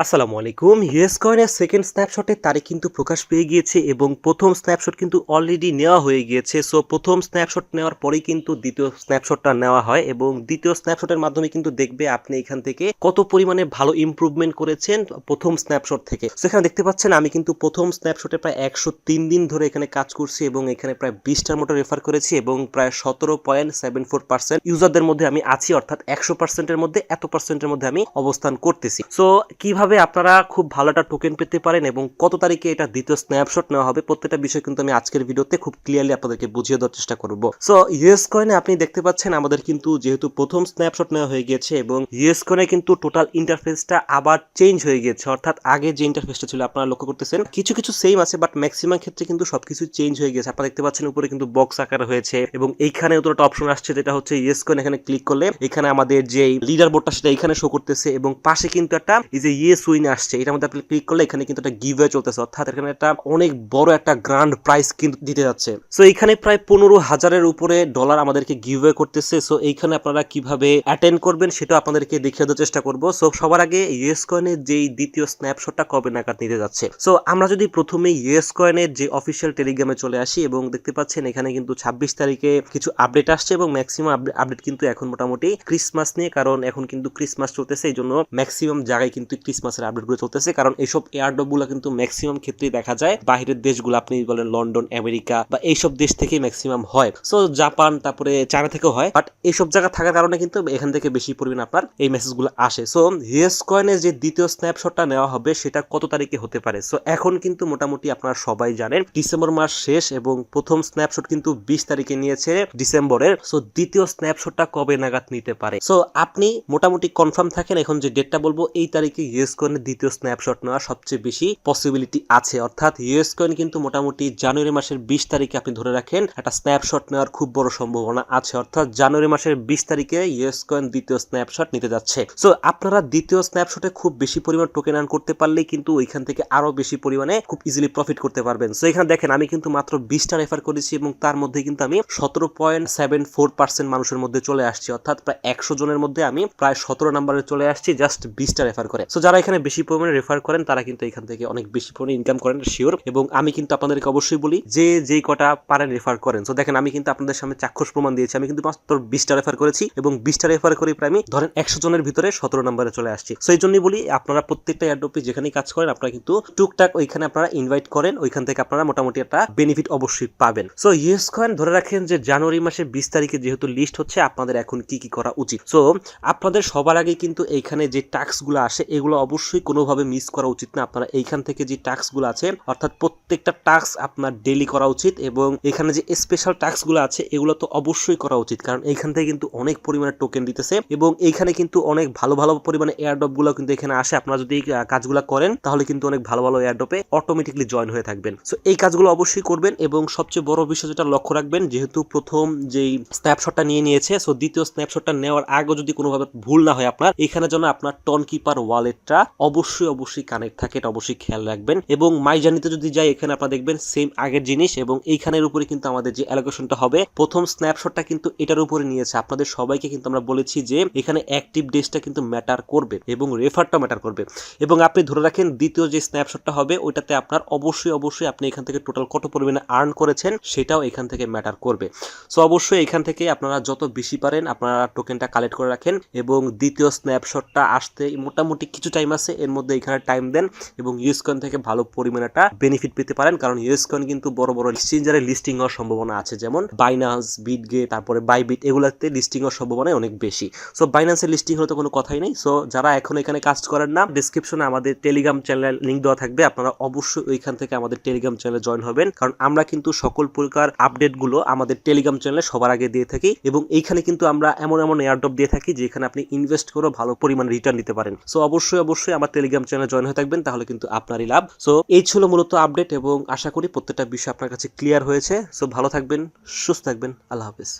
আসসালামু আলাইকুম। ইউএস কয়েনের সেকেন্ড স্ন্যাপশটের তারিখ কিন্তু প্রকাশ পেয়ে গিয়েছে এবং প্রথম স্ন্যাপশট কিন্তু অলরেডি নেওয়া হয়ে গিয়েছে। সো প্রথম স্ন্যাপশট নেওয়ার পরেই কিন্তু দ্বিতীয় স্ন্যাপশটটা নেওয়া হয় এবং দ্বিতীয় স্ন্যাপশটের মাধ্যমে কিন্তু দেখবে আপনি এখান থেকে কত পরিমাণে ভালো ইমপ্রুভমেন্ট করেছেন প্রথম স্ন্যাপশট থেকে। সো এখানে দেখতে পাচ্ছেন আমি কিন্তু প্রথম স্ন্যাপশটে প্রায় 103 দিন ধরে এখানে কাজ করছি এবং এখানে প্রায় 20টার মতো রেফার করেছি এবং প্রায় 17.74% ইউজারদের মধ্যে আমি আছি, অর্থাৎ 100%-এর মধ্যে এত পার্সেন্টের মধ্যে আমি অবস্থান করতেছি। সো কিভাবে আপনারা খুব ভালো একটা টোকেন পেতে পারেন এবং কত তারিখে এটা দ্বিতীয় স্ন্যাপশট নেওয়া হবে প্রত্যেকটা বিষয় কিন্তু আমি আজকের ভিডিওতে খুব ক্লিয়ারলি আপনাদেরকে বুঝিয়ে দেওয়ার চেষ্টা করব। সো ইউএস কয়েনে আপনি দেখতে পাচ্ছেন আমাদের কিন্তু যেহেতু প্রথম স্ন্যাপশট নেওয়া হয়ে গিয়েছে এবং ইউএস কয়েনে কিন্তু টোটাল ইন্টারফেসটা আবার চেঞ্জ হয়ে গিয়েছে, অর্থাৎ আগে যে ইন্টারফেসটা ছিল আপনারা লক্ষ্য করতেছেন কিছু কিছু সেম আছে বাট ম্যাক্সিমাম ক্ষেত্রে কিন্তু সবকিছু চেঞ্জ হয়ে গেছে। আপনারা দেখতে পাচ্ছেন উপরে কিন্তু বক্স আকার হয়েছে এবং এইখানে তো একটা অপশন আসছে যেটা হচ্ছে ইউএস কয়েন। এখানে ক্লিক করলে এখানে আমাদের যে লিডার বোর্ডটা সেটা এখানে শো করতেছে এবং পাশে কিন্তু একটা এই যে ইয়েস উইন আসছে, এটার মধ্যে আপনি ক্লিক করলে এখানে কিন্তু একটা গিভওয়ে চলতেছে, অর্থাৎ এখানে একটা অনেক বড় একটা গ্র্যান্ড প্রাইজ কিন্তু দিতে যাচ্ছে। সো এখানে প্রায় 15,000-এর উপরে ডলার আমাদেরকে গিভওয়ে করতেছে। সো এইখানে আপনারা কিভাবে অ্যাটেন্ড করবেন সেটা আপনাদেরকে দেখিয়ে দেওয়ার চেষ্টা করব। সো সবার আগে ইউএস কয়েনের যেই দ্বিতীয় স্ন্যাপশটটা কবে নাগাদ নিতে যাচ্ছে। সো আমরা যদি প্রথমে ইউএস কয়েনের যে অফিসিয়াল টেলিগ্রামে চলে আসি এবং দেখতে পাচ্ছেন এখানে কিন্তু 26 তারিখে কিছু আপডেট আসছে এবং ম্যাক্সিমাম আপডেট কিন্তু এখন মোটামুটি ক্রিসমাস নিয়ে, কারণ এখন কিন্তু ক্রিসমাস চলতেছে, এই জন্য ম্যাক্সিমাম জায়গায় কিন্তু ক্রিসমাসের আপডেটগুলো চলতেছে, কারণ এইসব এয়ারড্রপ গুলো কিন্তু ম্যাক্সিমাম ক্ষেত্রেই দেখা যায় বাইরের দেশগুলো, আপনি বলেন লন্ডন, আমেরিকা বা এইসব দেশ থেকে ম্যাক্সিমাম হয়। সো জাপান তারপরে চায়না থেকেও হয়, বাট এইসব জায়গা থাকার কারণে কিন্তু এখান থেকে বেশি পরিমাণে আপনার এই মেসেজগুলো আসে। সো ইউএস কয়েনের যে দ্বিতীয় স্ন্যাপশটটা নেওয়া হবে সেটা কত তারিখে হতে পারে। সো এখন কিন্তু মোটামুটি আপনারা সবাই জানেন ডিসেম্বর মাস শেষ এবং প্রথম স্ন্যাপশট কিন্তু 20 তারিখে নিয়েছে ডিসেম্বরের। সো দ্বিতীয় স্ন্যাপশটটা কবে নাগাদ নিতে পারে। সো আপনি মোটামুটি কনফার্ম থাকেন এখন যে ডেটটা বলবো এই তারিখে ইউএস কয়েনের দ্বিতীয় স্ন্যাপশট নেওয়ার সবচেয়ে বেশি পসিবিলিটি আছে, অর্থাৎ ইউএস কয়েন কিন্তু মোটামুটি জানুয়ারি মাসের 20 তারিখে আপনি ধরে রাখেন একটা স্ন্যাপশট নেওয়ার খুব বড় সম্ভাবনা আছে, অর্থাৎ জানুয়ারি মাসের 20 তারিখে ইউএস কয়েন দ্বিতীয় স্ন্যাপশট নিতে যাচ্ছে। সো আপনারা দ্বিতীয় স্ন্যাপশটে খুব বেশি পরিমাণ টোকেন আর্ন করতে পারলেই কিন্তু ওইখান থেকে আরো বেশি পরিমাণে খুব ইজিলি প্রফিট করতে পারবেন। সো এখানে দেখেন আমি কিন্তু মাত্র 20টা রেফার করেছি এবং তার মধ্যে কিন্তু আমি 17.74% মানুষের মধ্যে চলে আসছি, অর্থাৎ প্রায় 100 জনের মধ্যে আমি প্রায় 17 নম্বরে চলে আসছি জাস্ট 20টা রেফার করে। সো যারা এখানে বেশি পরিমাণে রেফার করেন তারা কিন্তু এখান থেকে অনেক বেশি পরিমাণে ইনকাম করেন শিওর, এবং আমি কিন্তু আপনাদেরকে অবশ্যই বলি যে যেই কটা পারেন রেফার করেন। সো দেখেন আমি কিন্তু আপনাদের সামনে চাক্ষুষ প্রমাণ দিয়েছি, আমি কিন্তু মাত্র 20টা রেফার করেছি এবং 20টা রেফার করে প্রায় আমি ধরেন 100 জনের ভিতরে 17 নম্বরে চলে আসছি। সো এই জন্যই বলি আপনারা প্রত্যেকটা এয়ারড্রপে যেখানেই কাজ করেন আপনারা কিন্তু টুকটাক ওইখানে আপনারা ইনভাইট করেন, ওইখান থেকে আপনারা মোটামুটি একটা বেনিফিট অবশ্যই পাবেন। সো ইউএস কয়েন ধরে রাখেন যে জানুয়ারি মাসের 20 তারিখে যেহেতু লিস্ট হচ্ছে আপনাদের এখন কি কি করা উচিত। সো আপনাদের সবার আগে কিন্তু এইখানে যে টাস্কগুলো আসে এগুলো অবশ্যই কোনোভাবে মিস করা উচিত না। আপনারা এইখান থেকে যে টাস্কগুলো আছে অর্থাৎ প্রত্যেকটা টাস্ক আপনার ডেইলি করা উচিত এবং এখানে যে স্পেশাল টাস্কগুলো আছে এগুলো তো অবশ্যই করা উচিত, কারণ এইখান থেকে কিন্তু অনেক পরিমাণে টোকেন দিতেছে এবং এইখানে কিন্তু অনেক ভালো ভালো পরিমাণে এয়ারড্রপ গুলো কিন্তু এখানে আসে। আপনারা যদি এই কাজগুলো করেন তাহলে কিন্তু অনেক ভালো ভালো এয়ারড্রপে অটোমেটিকলি জয়েন হয়ে থাকবেন। সো এই কাজগুলো অবশ্যই করবেন এবং সবচেয়ে বড় বিষয় যেটা লক্ষ্য রাখবেন, যেহেতু প্রথম যেই স্ন্যাপশটটা নিয়েছে সো দ্বিতীয় স্ন্যাপশটটা নেওয়ার আগে যদি কোনোভাবে ভুল না হয় আপনার এখানে যেন আপনার টন কিপার ওয়ালেটটা অবশ্যই কানেক্ট থাকে, এটা অবশ্যই খেয়াল রাখবেন। এবং মাই জার্নিতে যদি যাই এখানে আপনারা দেখবেন সেম আগের জিনিস এবং এইখানের উপরে কিন্তু আমাদের যে অ্যালোকেশনটা হবে প্রথম স্ন্যাপশটটা কিন্তু এটার উপরে নিয়েছে। আপনাদের সবাইকে কিন্তু আমরা বলেছি যে এখানে অ্যাক্টিভ ডেজটা কিন্তু ম্যাটার করবে এবং রেফারটা ম্যাটার করবে এবং আপনি ধরে রাখেন দ্বিতীয় যে স্ন্যাপশটটা হবে ওইটাতে আপনার অবশ্যই আপনি এখান থেকে টোটাল কত পরিমাণে আর্ন করেছেন সেটাও এখান থেকে ম্যাটার করবে। সো অবশ্যই এখান থেকে আপনারা যত বেশি পারেন আপনারা টোকেনটা কালেক্ট করে রাখেন এবং দ্বিতীয় স্ন্যাপশটটা আসতে মোটামুটি কিছু টাইম আছে, এর মধ্যে এখানে টাইম দেন এবং ইউএস কয়েন থেকে ভালো পরিমাণে একটা বেনিফিট পেতে পারেন, কারণ ইউএস কয়েন কিন্তু বড় বড় এক্সচেঞ্জারে লিস্টিং হওয়ার সম্ভাবনা আছে, যেমন বাইনান্স, বিটগে, তারপরে বাইবিট, এগুলোতে লিস্টিং হওয়ার সম্ভাবনা অনেক বেশি। সো বাইনান্সের লিস্টিং হলে তো কোনো কথাই নেই। সো যারা এখন এখানে কাজ করেন না ডেসক্রিপশনে আমাদের টেলিগ্রাম চ্যানেল লিংক দেওয়া থাকবে, আপনারা অবশ্যই ওইখান থেকে আমাদের টেলিগ্রাম চ্যানেলে জয়েন হবেন, কারণ আমরা কিন্তু সকল প্রকার আপডেটগুলো আমাদের টেলিগ্রাম চ্যানেলে সবার আগে দিয়ে থাকি এবং এইখানে কিন্তু আমরা এমন এয়ারড্রপ দিয়ে থাকি যেখানে আপনি ইনভেস্ট করে ভালো পরিমাণ রিটার্ন দিতে পারেন। সো অবশ্যই আমার টেলিগ্রাম চ্যানেলে জয়েন হয়ে থাকবেন, তাহলে কিন্তু আপনারই লাভ। সো এই ছিল মূলত আপডেট এবং আশা করি প্রত্যেকটা বিষয় আপনার কাছে ক্লিয়ার হয়েছে। সো ভালো থাকবেন, সুস্থ থাকবেন, আল্লাহ হাফেজ।